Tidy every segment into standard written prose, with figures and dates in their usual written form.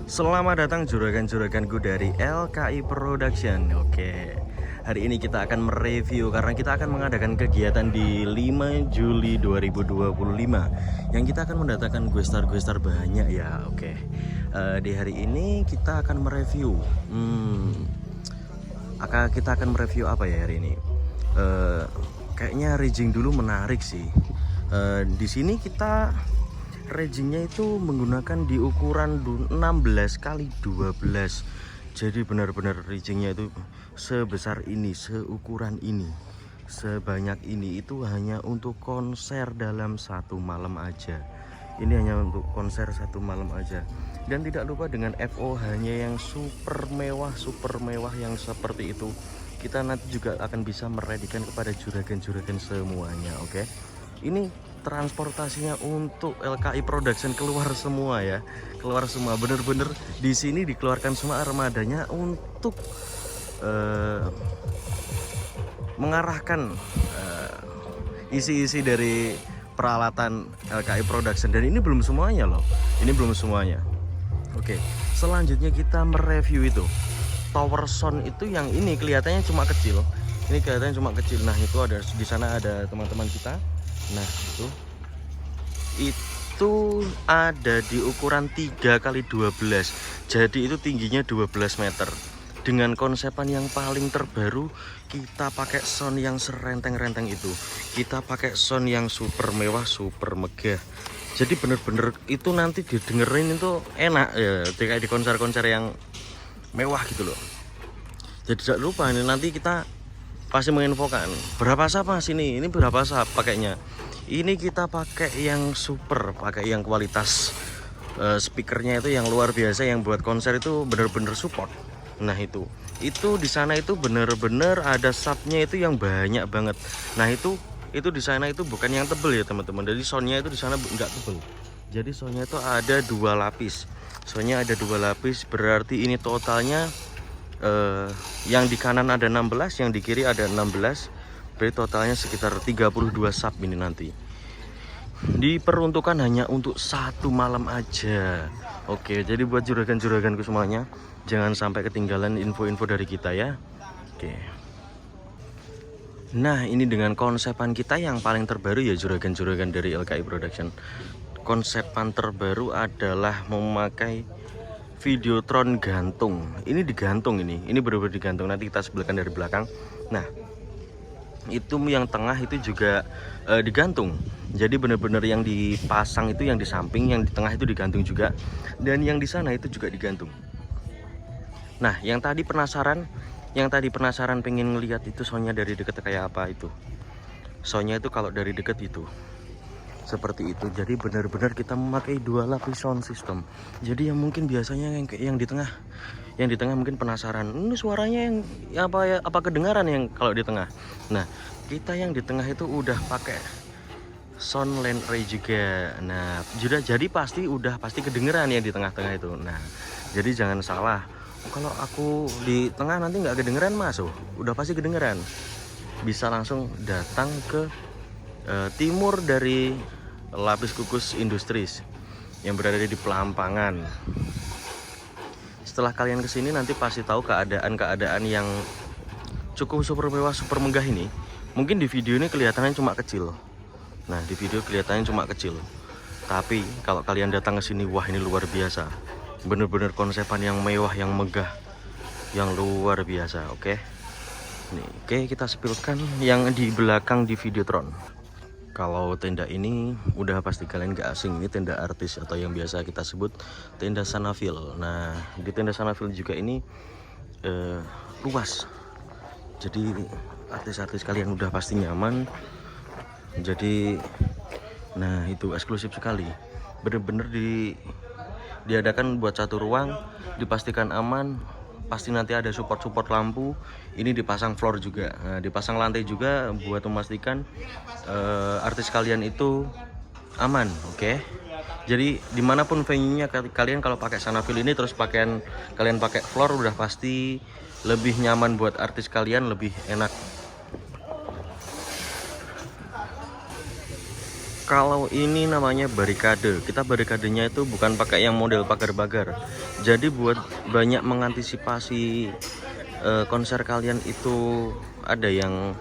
Selamat datang juragan-juraganku dari LKI Production. Oke, hari ini kita akan mereview karena kita akan mengadakan kegiatan di 5 Juli 2025 yang kita akan mendatangkan gue-star banyak ya. Oke, di hari ini kita akan mereview kita akan mereview apa ya hari ini. Kayaknya rigging dulu menarik sih. Di sini kita riggingnya itu menggunakan di ukuran 16 kali 12. Jadi benar-benar riggingnya itu sebesar ini, seukuran ini, sebanyak ini. Itu hanya untuk konser dalam satu malam aja. Ini hanya untuk konser satu malam aja. Dan tidak lupa dengan FOH-nya yang super mewah yang seperti itu. Kita nanti juga akan bisa meredikan kepada juragan-juragan semuanya. Oke, ini transportasinya untuk LKI Production keluar semua ya, keluar semua, bener-bener di sini dikeluarkan semua armadanya untuk mengarahkan isi-isi dari peralatan LKI Production. Dan ini belum semuanya loh, ini belum semuanya. Oke, selanjutnya kita mereview itu tower sound itu yang ini kelihatannya cuma kecil. Ini kelihatannya cuma kecil. Nah, itu ada di sana ada teman-teman kita. Nah, itu ada di ukuran 3 kali 12. Jadi itu tingginya 12 meter. Dengan konsepan yang paling terbaru, kita pakai sound yang serenteng-renteng itu. Kita pakai sound yang super mewah, super megah. Jadi bener-bener itu nanti didengerin itu enak ya, kayak di konser-konser yang mewah gitu loh. Jadi tidak lupa ini nanti kita pasti menginfokan berapa sub mas, ini berapa sub pakainya. Ini kita pakai yang super, pakai yang kualitas speakernya itu yang luar biasa, yang buat konser itu bener-bener support. Nah itu di sana itu bener-bener ada subnya itu yang banyak banget. Nah itu di sana itu bukan yang tebel ya teman-teman. Jadi soundnya itu di sana nggak tebel. Jadi soundnya itu ada 2 lapis. Soundnya ada 2 lapis, berarti ini totalnya yang di kanan ada 16, yang di kiri ada 16. Berarti totalnya sekitar 32 sub ini nanti. Diperuntukkan hanya untuk satu malam aja. Oke, jadi buat juragan-juraganku semuanya, jangan sampai ketinggalan info-info dari kita ya. Oke. Nah, ini dengan konsepan kita yang paling terbaru ya juragan-juragan dari LKI Production. Konsepan terbaru adalah memakai Videotron gantung. Ini digantung, ini benar-benar digantung. Nanti kita sebelahkan dari belakang. Nah, itu yang tengah itu juga digantung. Jadi benar-benar yang dipasang itu yang di samping, yang di tengah itu digantung juga, dan yang di sana itu juga digantung. Nah, yang tadi penasaran pengen ngelihat itu soundnya dari deket kayak apa itu. Soundnya itu kalau dari deket itu seperti itu. Jadi benar-benar kita memakai 2 lapis sound system. Jadi yang mungkin biasanya yang di tengah mungkin penasaran, ini suaranya yang apa kedengaran yang kalau di tengah. Nah, kita yang di tengah itu udah pakai sound land array juga. Nah, jadi pasti kedengeran yang di tengah-tengah itu. Nah, jadi jangan salah, kalau aku di tengah nanti nggak kedengeran mas. Udah pasti kedengeran. Bisa langsung datang ke timur dari Lapis Kukus Industries yang berada di Pelampangan. Setelah kalian kesini nanti pasti tahu keadaan yang cukup super mewah, super megah ini. Mungkin di video ini kelihatannya cuma kecil. Nah, di video kelihatannya cuma kecil. Tapi kalau kalian datang ke sini, wah ini luar biasa. Bener-bener konsepan yang mewah, yang megah, yang luar biasa. Oke. Nih, oke, kita spilkan yang di belakang di Videotron. Kalau tenda ini udah pasti kalian gak asing, ini tenda artis atau yang biasa kita sebut tenda Sanaville. Nah, di tenda Sanaville juga ini luas. Jadi artis-artis kalian udah pasti nyaman. Jadi nah itu eksklusif sekali. Bener-bener diadakan buat satu ruang, dipastikan aman. Pasti nanti ada support lampu. Ini dipasang floor juga, nah, dipasang lantai juga buat memastikan artis kalian itu aman. Oke. Jadi dimanapun venue-nya kalian kalau pakai Sanaville ini terus kalian pakai floor, udah pasti lebih nyaman buat artis kalian, lebih enak. Kalau ini namanya barikade, kita barikadenya itu bukan pakai yang model pagar-pagar. Jadi buat banyak mengantisipasi konser kalian itu ada yang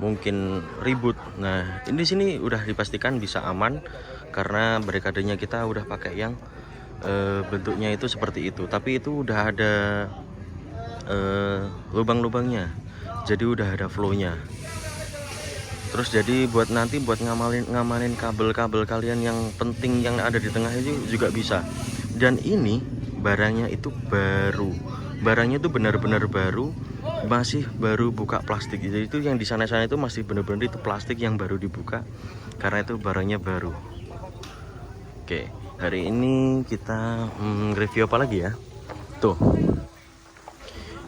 mungkin ribut. Nah, ini di sini udah dipastikan bisa aman karena barikadenya kita udah pakai yang bentuknya itu seperti itu. Tapi itu udah ada lubang-lubangnya. Jadi udah ada flow-nya. Terus jadi buat nanti buat ngamanin kabel-kabel kalian yang penting yang ada di tengah itu juga bisa. Dan ini barangnya itu baru. Barangnya itu benar-benar baru, masih baru buka plastik. Jadi itu yang di sana-sana itu masih benar-benar itu plastik yang baru dibuka karena itu barangnya baru. Oke, hari ini kita review apa lagi ya? Tuh.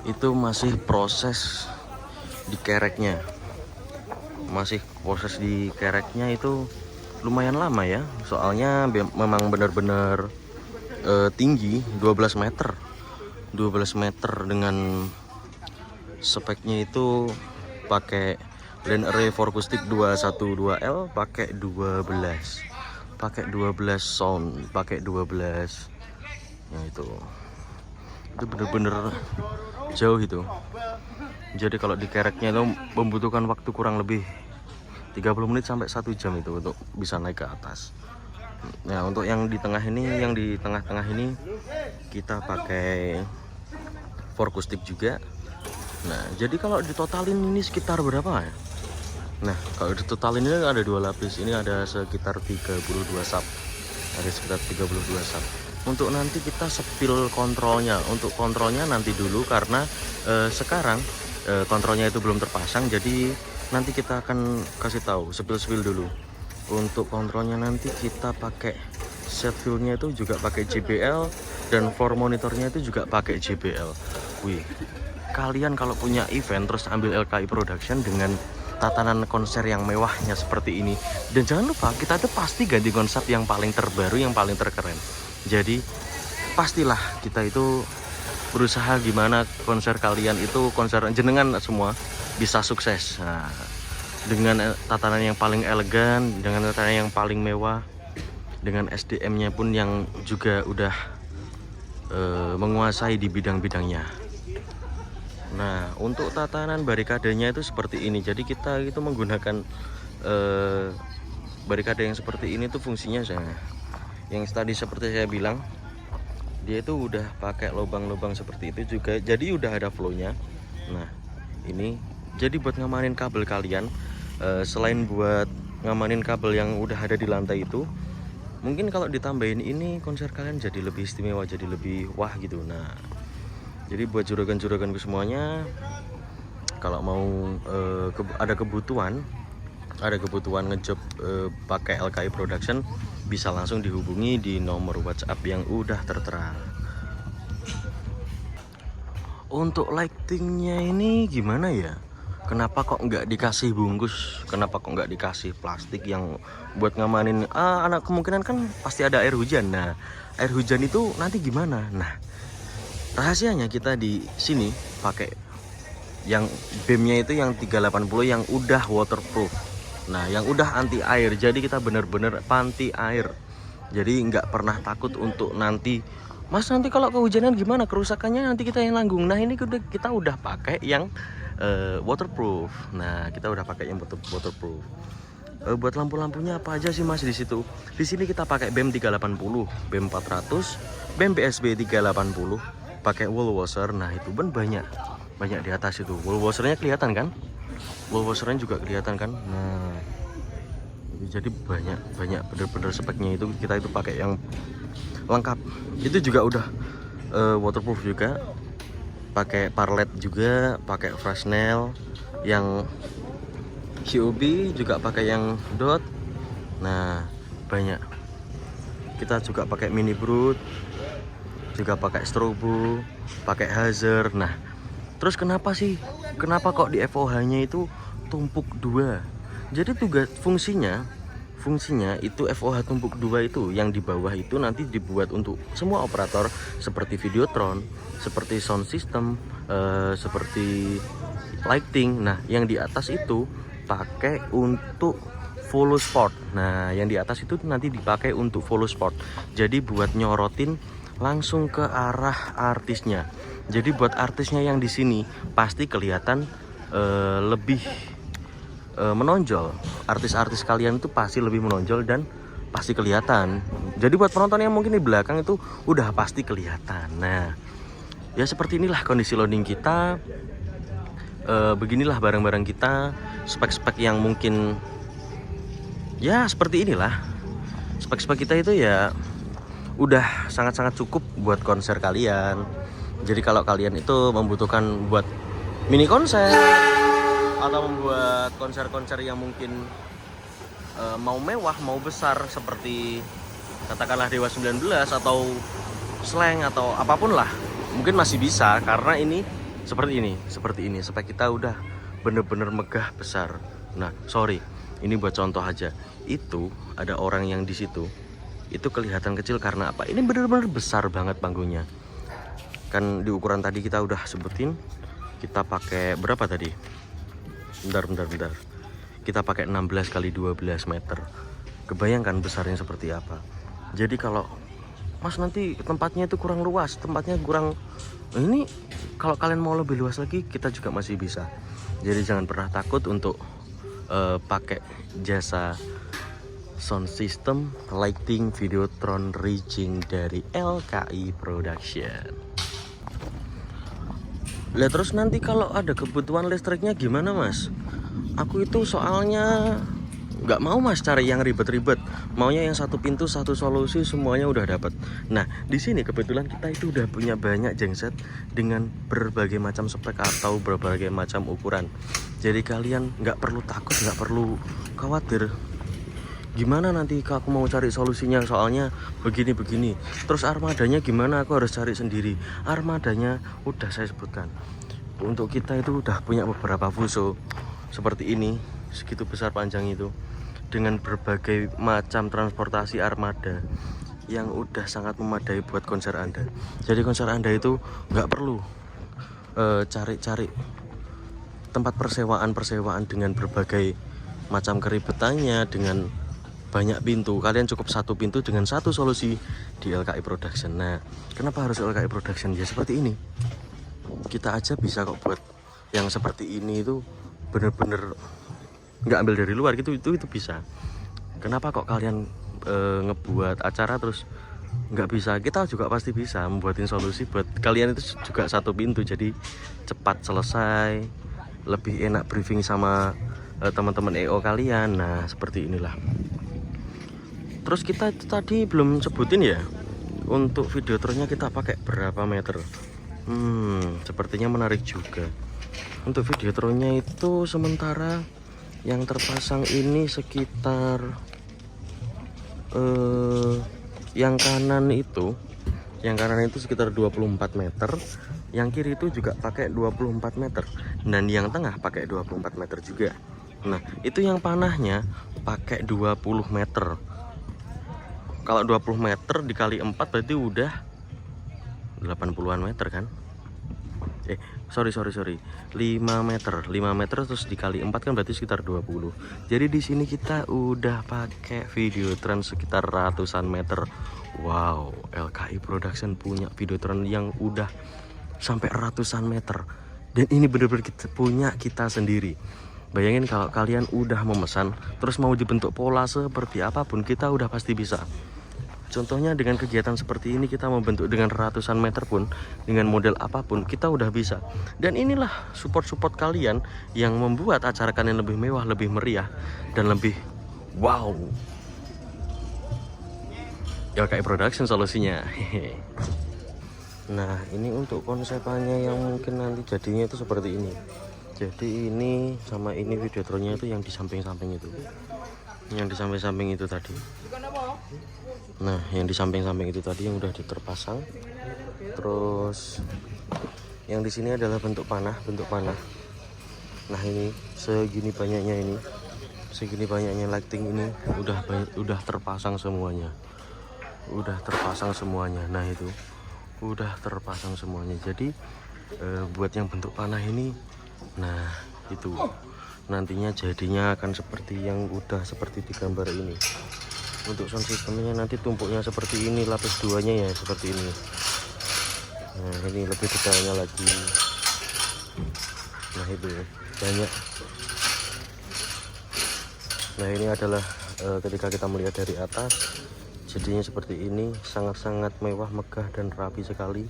Itu masih proses dikereknya. Masih proses di kereknya itu lumayan lama ya, soalnya memang benar-benar tinggi 12 meter dengan speknya itu pakai land array acoustic 212L, pakai 12 sound, pakai 12. Nah itu bener-bener jauh itu. Jadi kalau di kereknya itu membutuhkan waktu kurang lebih 30 menit sampai 1 jam itu untuk bisa naik ke atas. Nah, untuk yang di tengah ini, yang di tengah-tengah ini kita pakai acoustic juga. Nah, jadi kalau ditotalin ini sekitar berapa ya? Nah, kalau ditotalin ini ada 2 lapis. Ini ada sekitar 32 sub. Ada sekitar 32 sub. Untuk nanti kita sepil kontrolnya. Untuk kontrolnya nanti dulu karena sekarang kontrolnya itu belum terpasang, jadi nanti kita akan kasih tahu sepil dulu. Untuk kontrolnya nanti kita pakai set wheel-nya itu juga pakai JBL dan for monitornya itu juga pakai JBL. Wih, kalian kalau punya event terus ambil LKI Production dengan tatanan konser yang mewahnya seperti ini, dan jangan lupa kita tuh pasti ganti konsep yang paling terbaru, yang paling terkeren. Jadi pastilah kita itu berusaha gimana konser kalian itu, konser jenengan semua bisa sukses. Nah, dengan tatanan yang paling elegan, dengan tatanan yang paling mewah, dengan SDM-nya pun yang juga udah menguasai di bidang-bidangnya. Nah, untuk tatanan barikadenya itu seperti ini. Jadi kita itu menggunakan barikade yang seperti ini tuh fungsinya yang tadi seperti saya bilang, dia itu udah pakai lubang-lubang seperti itu juga, jadi udah ada flow-nya. Nah, ini jadi buat ngamanin kabel kalian, selain buat ngamanin kabel yang udah ada di lantai itu, mungkin kalau ditambahin ini konser kalian jadi lebih istimewa, jadi lebih wah gitu. Nah, jadi buat juragan-juraganku semuanya, kalau mau ada kebutuhan ngejob pakai LKI Production, bisa langsung dihubungi di nomor WhatsApp yang udah tertera. Untuk lightingnya ini gimana ya? Kenapa kok nggak dikasih bungkus? Kenapa kok nggak dikasih plastik yang buat ngamanin? Anak kemungkinan kan pasti ada air hujan. Nah, air hujan itu nanti gimana? Nah, rahasianya kita di sini pakai yang beamnya itu yang 380 yang udah waterproof. Nah, yang udah anti air, jadi kita bener-bener panti air. Jadi nggak pernah takut untuk nanti, Mas nanti kalau kehujanan gimana, kerusakannya nanti kita yang nanggung. Nah, ini kita udah pakai yang waterproof. Nah, kita udah pakai yang waterproof. Buat lampu-lampunya apa aja sih Mas di situ? Di sini kita pakai BEM 380, BEM 400, BEM BSB 380, pakai wall washer. Nah, itu pun banyak di atas itu. Wall washernya kelihatan kan? Wall washernya juga kelihatan kan? Nah, jadi banyak bener-bener speknya itu kita itu pakai yang lengkap. Itu juga udah waterproof juga, pakai parlet juga, pakai Fresnel yang QB juga pakai yang dot. Nah, banyak. Kita juga pakai mini brood, juga pakai strobo, pakai hazard. Nah, terus kenapa kok di FOH-nya itu tumpuk 2? Jadi tugas fungsinya itu FOH tumpuk 2 itu yang di bawah itu nanti dibuat untuk semua operator seperti Videotron, seperti sound system, seperti lighting. Nah, yang di atas itu pakai untuk follow spot. Nah, yang di atas itu nanti dipakai untuk follow spot. Jadi buat nyorotin langsung ke arah artisnya. Jadi buat artisnya yang di sini pasti kelihatan lebih menonjol. Artis-artis kalian itu pasti lebih menonjol dan pasti kelihatan. Jadi buat penonton yang mungkin di belakang itu udah pasti kelihatan. Nah, ya seperti inilah kondisi loading kita. Beginilah barang-barang kita, spek-spek yang mungkin ya seperti inilah. Spek-spek kita itu ya udah sangat-sangat cukup buat konser kalian. Jadi kalau kalian itu membutuhkan buat mini konser atau membuat konser-konser yang mungkin mau mewah, mau besar seperti katakanlah Dewa 19 atau Slank atau apapun lah, mungkin masih bisa karena ini seperti ini spek kita udah bener-bener megah besar. Nah, sorry, ini buat contoh aja. Itu ada orang yang di situ itu kelihatan kecil karena apa? Ini bener-bener besar banget panggungnya. Kan di ukuran tadi kita udah sebutin, kita pakai berapa tadi? Bentar. Kita pakai 16 kali 12 meter. Kebayangkan besarnya seperti apa. Jadi kalau Mas nanti tempatnya itu kurang luas, tempatnya kurang ini, kalau kalian mau lebih luas lagi kita juga masih bisa. Jadi jangan pernah takut untuk pakai jasa sound system, lighting, Videotron, rigging dari LKI Production. Lah terus nanti kalau ada kebutuhan listriknya gimana Mas? Aku itu soalnya nggak mau Mas cari yang ribet-ribet, maunya yang satu pintu satu solusi semuanya udah dapat. Nah di sini kebetulan kita itu udah punya banyak genset dengan berbagai macam spek atau berbagai macam ukuran. Jadi kalian nggak perlu takut, nggak perlu khawatir gimana nanti aku mau cari solusinya, soalnya begini. Terus armadanya gimana, aku harus cari sendiri. Armadanya udah saya sebutkan. Untuk kita itu udah punya beberapa fuso seperti ini, segitu besar panjang itu, dengan berbagai macam transportasi armada yang udah sangat memadai buat konser Anda. Jadi konser Anda itu nggak perlu cari-cari tempat persewaan dengan berbagai macam keribetannya, dengan banyak pintu. Kalian cukup satu pintu dengan satu solusi di LKI Production. Nah, kenapa harus LKI Production? Ya seperti ini. Kita aja bisa kok buat yang seperti ini itu bener-bener nggak ambil dari luar gitu, itu bisa. Kenapa kok kalian ngebuat acara terus nggak bisa? Kita juga pasti bisa membuatin solusi buat kalian itu juga satu pintu, jadi cepat selesai, lebih enak briefing sama teman-teman EO kalian. Nah seperti inilah. Terus kita itu tadi belum sebutin ya, untuk Videotronnya kita pakai berapa meter. Sepertinya menarik juga. Untuk Videotronnya itu sementara yang terpasang ini sekitar yang kanan itu sekitar 24 meter, yang kiri itu juga pakai 24 meter, dan yang tengah pakai 24 meter juga. Nah itu yang panahnya pakai 20 meter. Kalau 20 meter dikali 4 berarti udah 80-an meter kan? Sorry 5 meter terus dikali 4 kan berarti sekitar 20. Jadi di sini kita udah pakai Videotron sekitar ratusan meter. Wow, LKI Production punya Videotron yang udah sampai ratusan meter, dan ini bener-bener punya kita sendiri. Bayangin kalau kalian udah memesan terus mau dibentuk pola seperti apapun, kita udah pasti bisa. Contohnya dengan kegiatan seperti ini, kita membentuk dengan ratusan meter pun, dengan model apapun kita udah bisa. Dan inilah support kalian yang membuat acara kalian lebih mewah, lebih meriah, dan lebih wow. LKI Production solusinya. Nah ini untuk konsepannya yang mungkin nanti jadinya itu seperti ini. Jadi ini sama ini Videotronnya itu yang di samping-samping itu, yang di samping-samping itu tadi. Nah yang di samping-samping itu tadi yang udah terpasang. Terus yang di sini adalah bentuk panah. Nah ini segini banyaknya lighting ini udah terpasang semuanya. Nah itu udah terpasang semuanya. Jadi buat yang bentuk panah ini, nah itu nantinya jadinya akan seperti yang udah seperti di gambar ini. Untuk sound systemnya nanti tumpuknya seperti ini, lapis 2 nya ya seperti ini. Nah ini lebih detailnya lagi. Nah itu banyak. Nah ini adalah ketika kita melihat dari atas, jadinya seperti ini, sangat-sangat mewah, megah dan rapi sekali.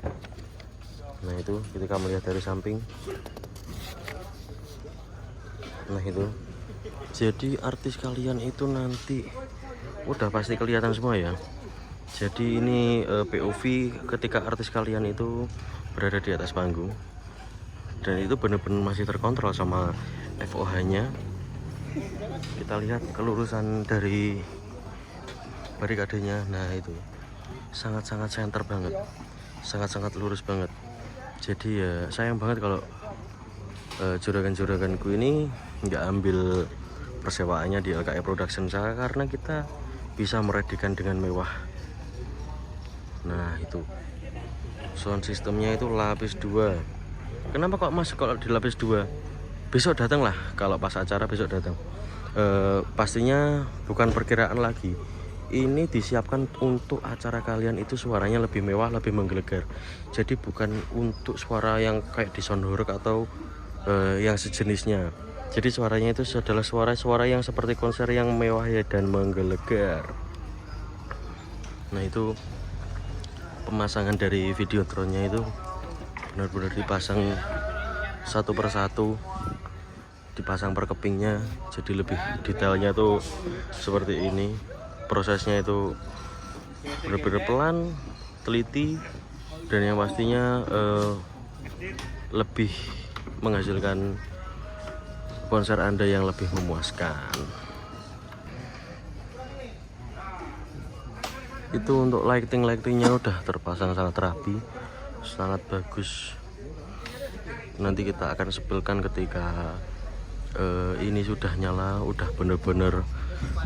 Nah itu ketika melihat dari samping. Nah itu, jadi artis kalian itu nanti udah pasti kelihatan semua ya. Jadi ini POV ketika artis kalian itu berada di atas panggung, dan itu benar-benar masih terkontrol sama FOH nya. Kita lihat kelurusan dari barikadenya. Nah itu sangat-sangat center banget, sangat-sangat lurus banget. Jadi ya sayang banget kalau juragan-juraganku ini nggak ambil persewaannya di LKI Production saya, karena kita bisa meredikan dengan mewah. Nah itu sound systemnya itu lapis 2. Kenapa kok mas kalau di lapis 2? Besok datang lah, kalau pas acara besok datang. Pastinya bukan perkiraan lagi, ini disiapkan untuk acara kalian itu suaranya lebih mewah, lebih menggelegar. Jadi bukan untuk suara yang kayak di Soundhorror atau yang sejenisnya. Jadi suaranya itu adalah suara-suara yang seperti konser yang mewah ya dan menggelegar. Nah itu pemasangan dari videotronnya itu benar-benar dipasang satu persatu, dipasang per kepingnya, jadi lebih detailnya tuh seperti ini. Prosesnya itu benar-benar pelan, teliti, dan yang pastinya lebih menghasilkan konser Anda yang lebih memuaskan. Itu untuk lightingnya udah terpasang sangat rapi, sangat bagus. Nanti kita akan sepilkan ketika ini sudah nyala, udah bener-bener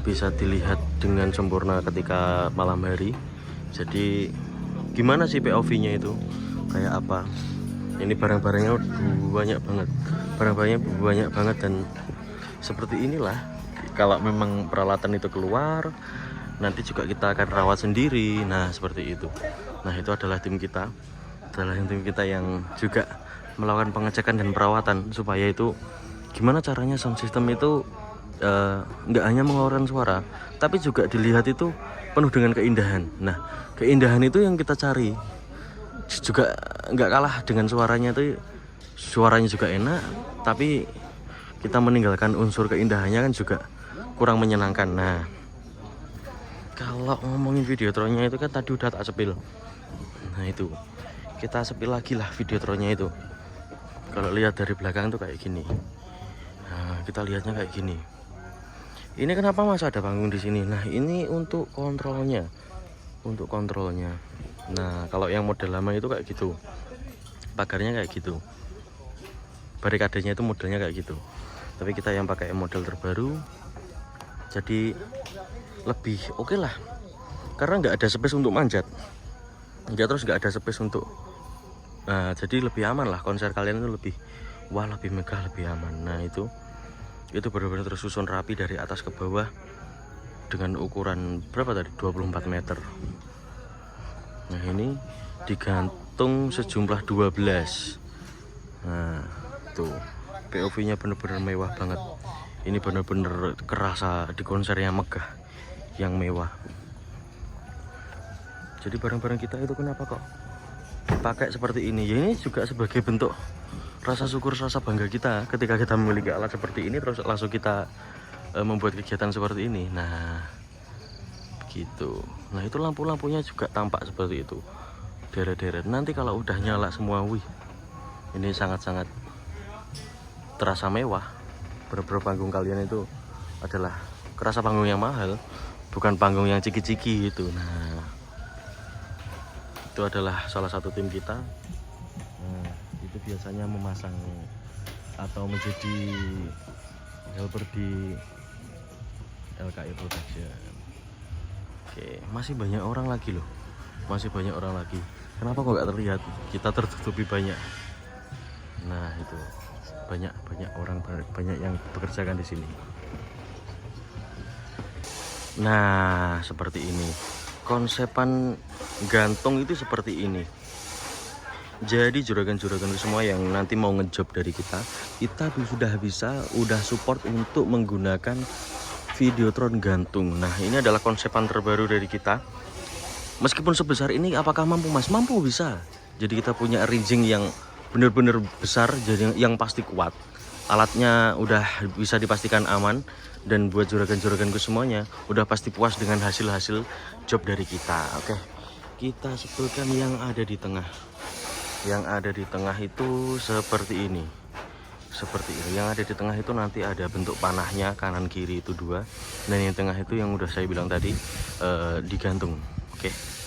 bisa dilihat dengan sempurna ketika malam hari. Jadi gimana sih POV nya itu kayak apa. Ini barang-barangnya banyak banget, dan seperti inilah kalau memang peralatan itu keluar, nanti juga kita akan rawat sendiri. Nah seperti itu. Nah itu adalah tim kita yang juga melakukan pengecekan dan perawatan supaya itu gimana caranya sound system itu nggak hanya mengeluarkan suara, tapi juga dilihat itu penuh dengan keindahan. Nah keindahan itu yang kita cari, juga nggak kalah dengan suaranya itu. Suaranya juga enak, tapi kita meninggalkan unsur keindahannya kan juga kurang menyenangkan. Nah kalau ngomongin videotronnya itu kan tadi udah tak sepil. Nah itu kita sepil lagi lah videotronnya itu. Kalau lihat dari belakang tuh kayak gini. Nah, kita lihatnya kayak gini. Ini kenapa mas ada panggung di sini? Nah, ini untuk kontrolnya. Nah, kalau yang model lama itu kayak gitu. Pagarnya kayak gitu. Barikadenya itu modelnya kayak gitu. Tapi kita yang pakai model terbaru, jadi lebih oke lah. Karena nggak ada space untuk manjat. Terus nggak ada space untuk. Nah, jadi lebih aman lah, konser kalian itu lebih megah, lebih aman. Nah itu benar-benar tersusun rapi dari atas ke bawah dengan ukuran berapa tadi, 24 meter. Nah ini digantung sejumlah 12. Nah tuh POV nya benar-benar mewah banget. Ini benar-benar kerasa di konser yang megah, yang mewah. Jadi barang-barang kita itu kenapa kok pakai seperti ini? Ya ini juga sebagai bentuk rasa syukur, rasa bangga kita ketika kita memiliki alat seperti ini, terus langsung kita membuat kegiatan seperti ini. Nah gitu. Nah itu lampu-lampunya juga tampak seperti itu, deret-deret. Nanti kalau udah nyala semua, wih, ini sangat-sangat terasa mewah. Bener-bener panggung kalian itu adalah kerasa panggung yang mahal, bukan panggung yang ciki-ciki gitu. Nah itu adalah salah satu tim kita. Nah, itu biasanya memasang atau menjadi helper di LKI Production. Oke, masih banyak orang lagi loh, kenapa kok nggak terlihat? Kita tertutupi banyak. Nah itu banyak orang, banyak yang bekerjakan di sini. Nah, seperti ini konsepan gantung itu, seperti ini. Jadi juragan-juragan semua yang nanti mau ngejob dari kita udah support untuk menggunakan Videotron gantung. Nah, ini adalah konsepan terbaru dari kita. Meskipun sebesar ini, apakah mampu Mas? Mampu, bisa. Jadi kita punya rigging yang benar-benar besar, jadi yang pasti kuat. Alatnya udah bisa dipastikan aman, dan buat juragan-juraganku semuanya udah pasti puas dengan hasil-hasil job dari kita. Oke, kita sebutkan yang ada di tengah. Yang ada di tengah itu seperti ini. Seperti ini. Yang ada di tengah itu nanti ada bentuk panahnya, kanan kiri itu 2. Dan yang tengah itu yang udah saya bilang tadi, digantung. Oke.